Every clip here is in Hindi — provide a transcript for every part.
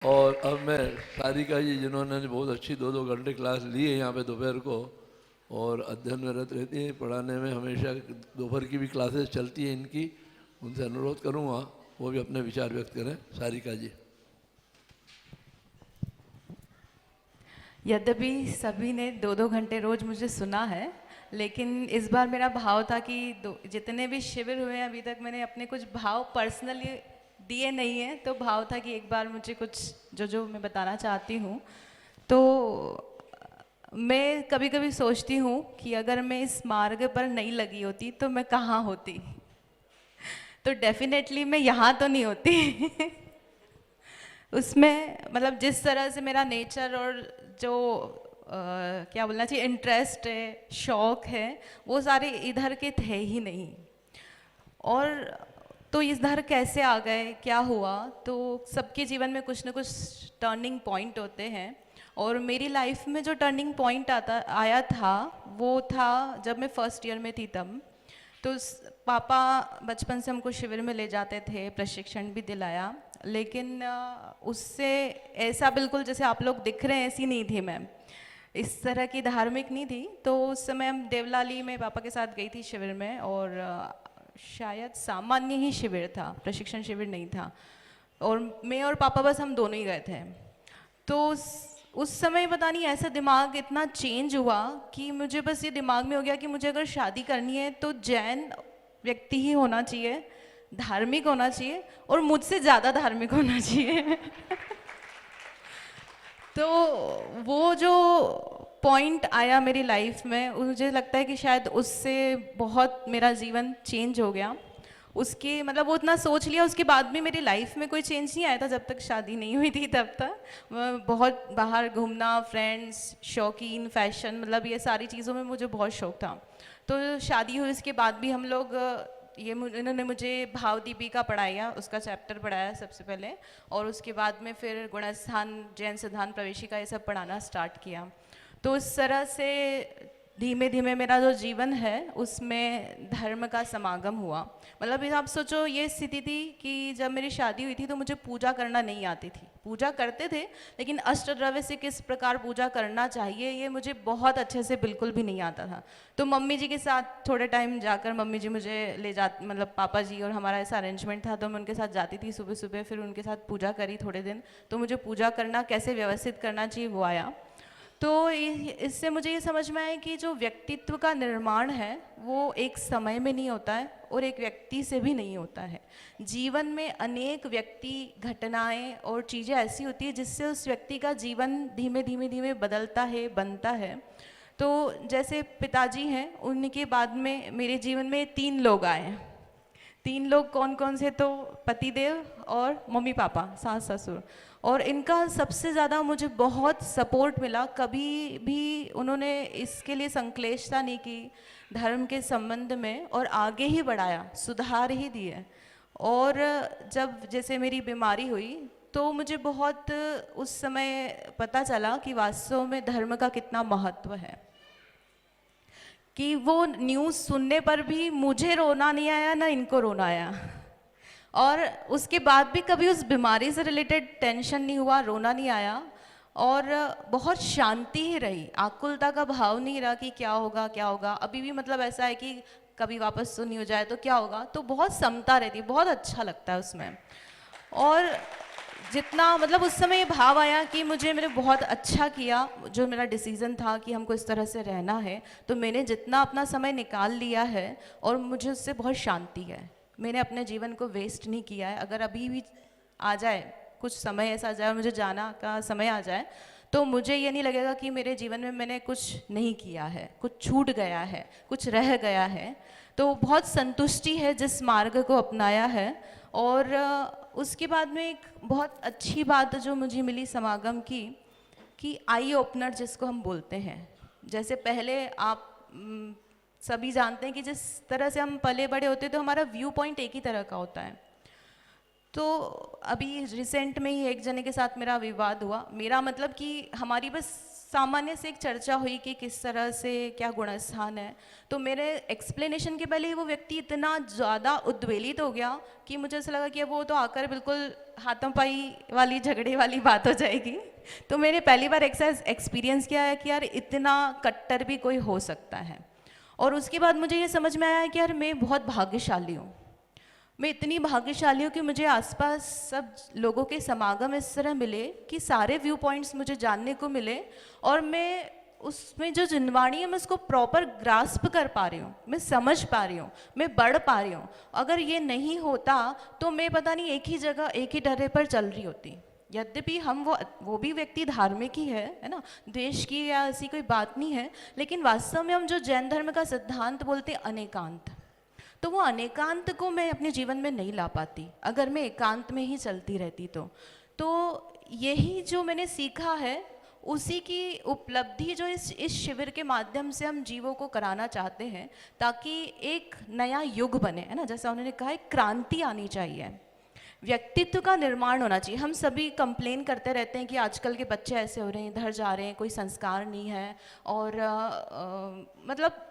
और अब मैं सारिका जी जिन्होंने बहुत अच्छी 2-2 घंटे क्लास ली है यहाँ पे दोपहर को और अध्ययन में रत रहती हैं, पढ़ाने में हमेशा दोपहर की भी क्लासेस चलती हैं इनकी, उनसे अनुरोध करूँगा वो भी अपने विचार व्यक्त करें। सारिका जी। यद्यपि सभी ने 2-2 घंटे रोज मुझे सुना है, लेकिन इस बार मेरा भाव था कि जितने भी शिविर हुए हैं अभी तक मैंने अपने कुछ भाव पर्सनली दिए नहीं हैं, तो भाव था कि एक बार मुझे कुछ जो मैं बताना चाहती हूँ। तो मैं कभी कभी सोचती हूँ कि अगर मैं इस मार्ग पर नहीं लगी होती तो मैं कहाँ होती। तो डेफिनेटली मैं यहाँ तो नहीं होती। उसमें मतलब जिस तरह से मेरा नेचर और जो क्या बोलना चाहिए इंटरेस्ट है, शौक है, वो सारे इधर के थे ही नहीं। और तो इधर कैसे आ गए, क्या हुआ? तो सबके जीवन में कुछ ना कुछ टर्निंग पॉइंट होते हैं, और मेरी लाइफ में जो टर्निंग पॉइंट आया था वो था जब मैं फर्स्ट ईयर में थी तब। तो पापा बचपन से हमको शिविर में ले जाते थे, प्रशिक्षण भी दिलाया, लेकिन उससे ऐसा बिल्कुल जैसे आप लोग दिख रहे हैं ऐसी नहीं थी मैं, इस तरह की धार्मिक नहीं थी। तो उस समय हम देवलाली में पापा के साथ गई थी शिविर में, और शायद सामान्य ही शिविर था, प्रशिक्षण शिविर नहीं था, और मैं और पापा बस हम दोनों ही गए थे। तो उस समय पता नहीं ऐसा दिमाग इतना चेंज हुआ कि मुझे बस ये दिमाग में हो गया कि मुझे अगर शादी करनी है तो जैन व्यक्ति ही होना चाहिए, धार्मिक होना चाहिए, और मुझसे ज़्यादा धार्मिक होना चाहिए। तो वो जो पॉइंट आया मेरी लाइफ में, मुझे लगता है कि शायद उससे बहुत मेरा जीवन चेंज हो गया। उसके मतलब वो इतना सोच लिया, उसके बाद भी मेरी लाइफ में कोई चेंज नहीं आया था जब तक शादी नहीं हुई थी। तब तक मैं बहुत बाहर घूमना, फ्रेंड्स, शौकीन, फैशन, मतलब ये सारी चीज़ों में मुझे बहुत शौक था। तो शादी हुई उसके बाद भी हम लोग इन्होंने मुझे भाव दीपिका पढ़ाया, उसका चैप्टर पढ़ाया सबसे पहले, और उसके बाद में फिर गुणस्थान, जैन सिद्धांत, प्रवेशिका, ये सब पढ़ाना स्टार्ट किया। तो उस तरह से धीमे धीमे मेरा जो जीवन है उसमें धर्म का समागम हुआ। मतलब आप सोचो ये स्थिति थी कि जब मेरी शादी हुई थी तो मुझे पूजा करना नहीं आती थी। पूजा करते थे लेकिन अष्टद्रव्य से किस प्रकार पूजा करना चाहिए ये मुझे बहुत अच्छे से बिल्कुल भी नहीं आता था। तो मम्मी जी के साथ थोड़े टाइम जाकर मम्मी जी मुझे ले जा, मतलब पापा जी और हमारा ऐसा अरेंजमेंट था, तो मैं उनके साथ जाती थी सुबह सुबह, फिर उनके साथ पूजा करी थोड़े दिन, तो मुझे पूजा करना कैसे व्यवस्थित करना चाहिए वो आया। तो इससे मुझे ये समझ में आया कि जो व्यक्तित्व का निर्माण है वो एक समय में नहीं होता है और एक व्यक्ति से भी नहीं होता है। जीवन में अनेक व्यक्ति, घटनाएं और चीज़ें ऐसी होती है जिससे उस व्यक्ति का जीवन धीमे धीमे धीमे बदलता है, बनता है। तो जैसे पिताजी हैं, उनके बाद में मेरे जीवन में 3 लोग आए। 3 लोग कौन कौन से? तो पतिदेव और मम्मी पापा, सास ससुर। और इनका सबसे ज़्यादा मुझे बहुत सपोर्ट मिला, कभी भी उन्होंने इसके लिए संश्लेषता नहीं की धर्म के संबंध में, और आगे ही बढ़ाया, सुधार ही दिए। और जब जैसे मेरी बीमारी हुई तो मुझे बहुत उस समय पता चला कि वास्तव में धर्म का कितना महत्व है, कि वो न्यूज़ सुनने पर भी मुझे रोना नहीं आया, ना इनको रोना आया। और उसके बाद भी कभी उस बीमारी से रिलेटेड टेंशन नहीं हुआ, रोना नहीं आया, और बहुत शांति ही रही, आकुलता का भाव नहीं रहा कि क्या होगा क्या होगा। अभी भी मतलब ऐसा है कि कभी वापस तो नहीं हो जाए तो क्या होगा, तो बहुत समता रहती, बहुत अच्छा लगता है उसमें। और जितना मतलब उस समय ये भाव आया कि मुझे, मैंने बहुत अच्छा किया, जो मेरा डिसीज़न था कि हमको इस तरह से रहना है, तो मैंने जितना अपना समय निकाल लिया है और मुझे उससे बहुत शांति है। मैंने अपने जीवन को वेस्ट नहीं किया है। अगर अभी भी आ जाए, कुछ समय ऐसा आ जाए, मुझे जाना का समय आ जाए, तो मुझे ये नहीं लगेगा कि मेरे जीवन में मैंने कुछ नहीं किया है, कुछ छूट गया है, कुछ रह गया है। तो बहुत संतुष्टि है जिस मार्ग को अपनाया है। और उसके बाद में एक बहुत अच्छी बात जो मुझे मिली समागम की, कि आई ओपनर जिसको हम बोलते हैं। जैसे पहले आप सभी जानते हैं कि जिस तरह से हम पले बड़े होते हैं तो हमारा व्यू पॉइंट एक ही तरह का होता है। तो अभी रिसेंट में ही एक जने के साथ मेरा विवाद हुआ, मेरा मतलब कि हमारी बस सामान्य से एक चर्चा हुई कि किस तरह से क्या गुणस्थान है, तो मेरे एक्सप्लेनेशन के पहले ही वो व्यक्ति इतना ज़्यादा उद्वेलित हो गया कि मुझे ऐसा लगा कि अब वो तो आकर बिल्कुल हाथों पाई वाली झगड़े वाली बात हो जाएगी। तो मैंने पहली बार एक्सपीरियंस किया है कि यार इतना कट्टर भी कोई हो सकता है। और उसके बाद मुझे ये समझ में आया कि यार मैं बहुत भाग्यशाली हूँ, मैं इतनी भाग्यशाली हूँ कि मुझे आसपास सब लोगों के समागम इस तरह मिले कि सारे व्यू पॉइंट्स मुझे जानने को मिले और मैं उसमें जो जिनवाणी है मैं उसको प्रॉपर ग्रास्प कर पा रही हूँ, मैं समझ पा रही हूँ, मैं बढ़ पा रही हूँ। अगर ये नहीं होता तो मैं पता नहीं एक ही जगह एक ही डरे पर चल रही होती। यद्यपि हम वो भी व्यक्ति धार्मिक ही है ना, देश की या ऐसी कोई बात नहीं है, लेकिन वास्तव में हम जो जैन धर्म का सिद्धांत बोलते हैं अनेकांत, तो वो अनेकांत को मैं अपने जीवन में नहीं ला पाती अगर मैं एकांत में ही चलती रहती। तो यही जो मैंने सीखा है उसी की उपलब्धि जो इस शिविर के माध्यम से हम जीवों को कराना चाहते हैं, ताकि एक नया युग बने, है ना, जैसा उन्होंने कहा एक क्रांति आनी चाहिए, व्यक्तित्व का निर्माण होना चाहिए। हम सभी कंप्लेन करते रहते हैं कि आजकल के बच्चे ऐसे हो रहे हैं, इधर जा रहे हैं, कोई संस्कार नहीं है और मतलब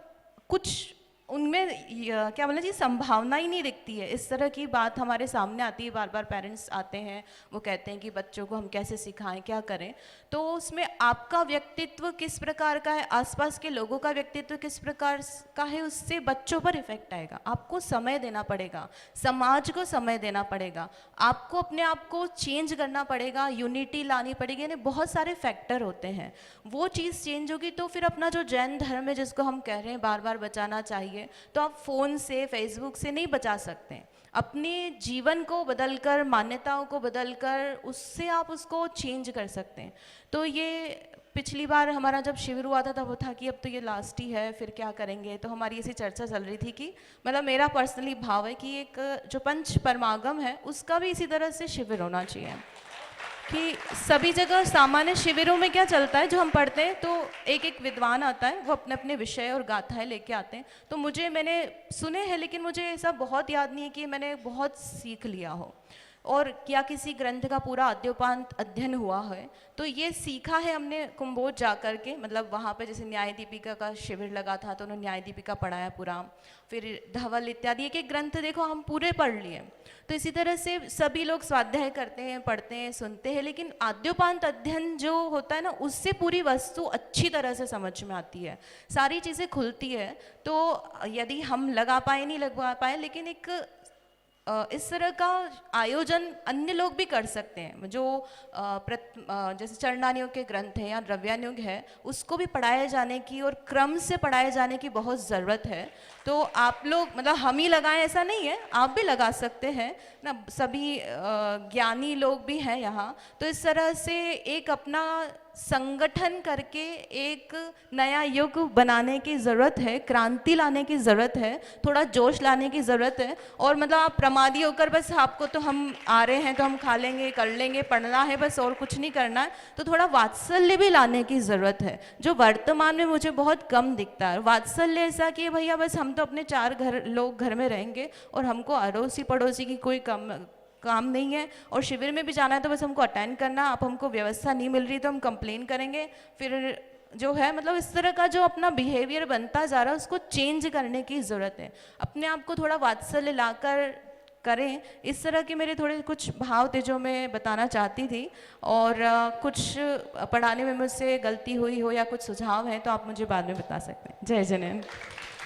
कुछ उनमें क्या बोला जी संभावना ही नहीं दिखती है। इस तरह की बात हमारे सामने आती है, बार बार पेरेंट्स आते हैं, वो कहते हैं कि बच्चों को हम कैसे सिखाएं, क्या करें। तो उसमें आपका व्यक्तित्व किस प्रकार का है, आसपास के लोगों का व्यक्तित्व किस प्रकार का है, उससे बच्चों पर इफेक्ट आएगा। आपको समय देना पड़ेगा, समाज को समय देना पड़ेगा, आपको अपने आप को चेंज करना पड़ेगा, यूनिटी लानी पड़ेगी, यानी बहुत सारे फैक्टर होते हैं। वो चीज़ चेंज होगी तो फिर अपना जो जैन धर्म है जिसको हम कह रहे हैं बार बार बचाना चाहिए, तो आप फोन से फेसबुक से नहीं बचा सकते। अपने जीवन को बदलकर, मान्यताओं को बदलकर उससे आप उसको चेंज कर सकते हैं। तो ये पिछली बार हमारा जब शिविर हुआ था तब वो था कि अब तो ये लास्ट ही है, फिर क्या करेंगे। तो हमारी ऐसी चर्चा चल रही थी कि मतलब मेरा पर्सनली भाव है कि एक जो पंच परमागम है उसका भी इसी तरह से शिविर होना चाहिए कि सभी जगह सामान्य शिविरों में क्या चलता है, जो हम पढ़ते हैं तो एक एक विद्वान आता है, वो अपने अपने विषय और गाथाएं लेके आते हैं। तो मैंने सुने हैं लेकिन मुझे ऐसा बहुत याद नहीं है कि मैंने बहुत सीख लिया हो और क्या किसी ग्रंथ का पूरा अद्योपांत अध्ययन हुआ है। तो ये सीखा है हमने कुंभोज जा कर के, मतलब वहाँ पे जैसे न्याय दीपिका का शिविर लगा था तो उन्होंने न्याय दीपिका पढ़ाया पूरा, फिर धवल इत्यादि एक एक ग्रंथ देखो हम पूरे पढ़ लिए। तो इसी तरह से सभी लोग स्वाध्याय करते हैं, पढ़ते हैं, सुनते हैं, लेकिन आद्योपांत अध्ययन जो होता है ना उससे पूरी वस्तु अच्छी तरह से समझ में आती है, सारी चीज़ें खुलती है। तो यदि हम लगा पाए नहीं लगा पाए, लेकिन एक इस तरह का आयोजन अन्य लोग भी कर सकते हैं। जो जैसे चरणानियों के ग्रंथ हैं या द्रव्यानुग है उसको भी पढ़ाए जाने की और क्रम से पढ़ाए जाने की बहुत ज़रूरत है। तो आप लोग मतलब हम ही लगाएं ऐसा नहीं है, आप भी लगा सकते हैं ना, सभी ज्ञानी लोग भी हैं यहाँ। तो इस तरह से एक अपना संगठन करके एक नया युग बनाने की ज़रूरत है, क्रांति लाने की ज़रूरत है, थोड़ा जोश लाने की ज़रूरत है। और मतलब आप प्रमादी होकर बस आपको तो हम आ रहे हैं तो हम खा लेंगे, कर लेंगे, पढ़ना है बस और कुछ नहीं करना है, तो थोड़ा वात्सल्य भी लाने की ज़रूरत है, जो वर्तमान में मुझे बहुत कम दिखता है। वात्सल्य ऐसा कि भैया बस हम तो अपने 4 लोग घर में रहेंगे और हमको अड़ोसी पड़ोसी की कोई काम नहीं है, और शिविर में भी जाना है तो बस हमको अटेंड करना, आप हमको व्यवस्था नहीं मिल रही तो हम कंप्लेन करेंगे। फिर जो है मतलब इस तरह का जो अपना बिहेवियर बनता जा रहा है उसको चेंज करने की ज़रूरत है। अपने आप को थोड़ा वात्सल्य लाकर करें। इस तरह के मेरे थोड़े कुछ भाव थे जो मैं बताना चाहती थी, और कुछ पढ़ाने में मुझसे गलती हुई हो या कुछ सुझाव हैं तो आप मुझे बाद में बता सकते हैं। जय जनेन।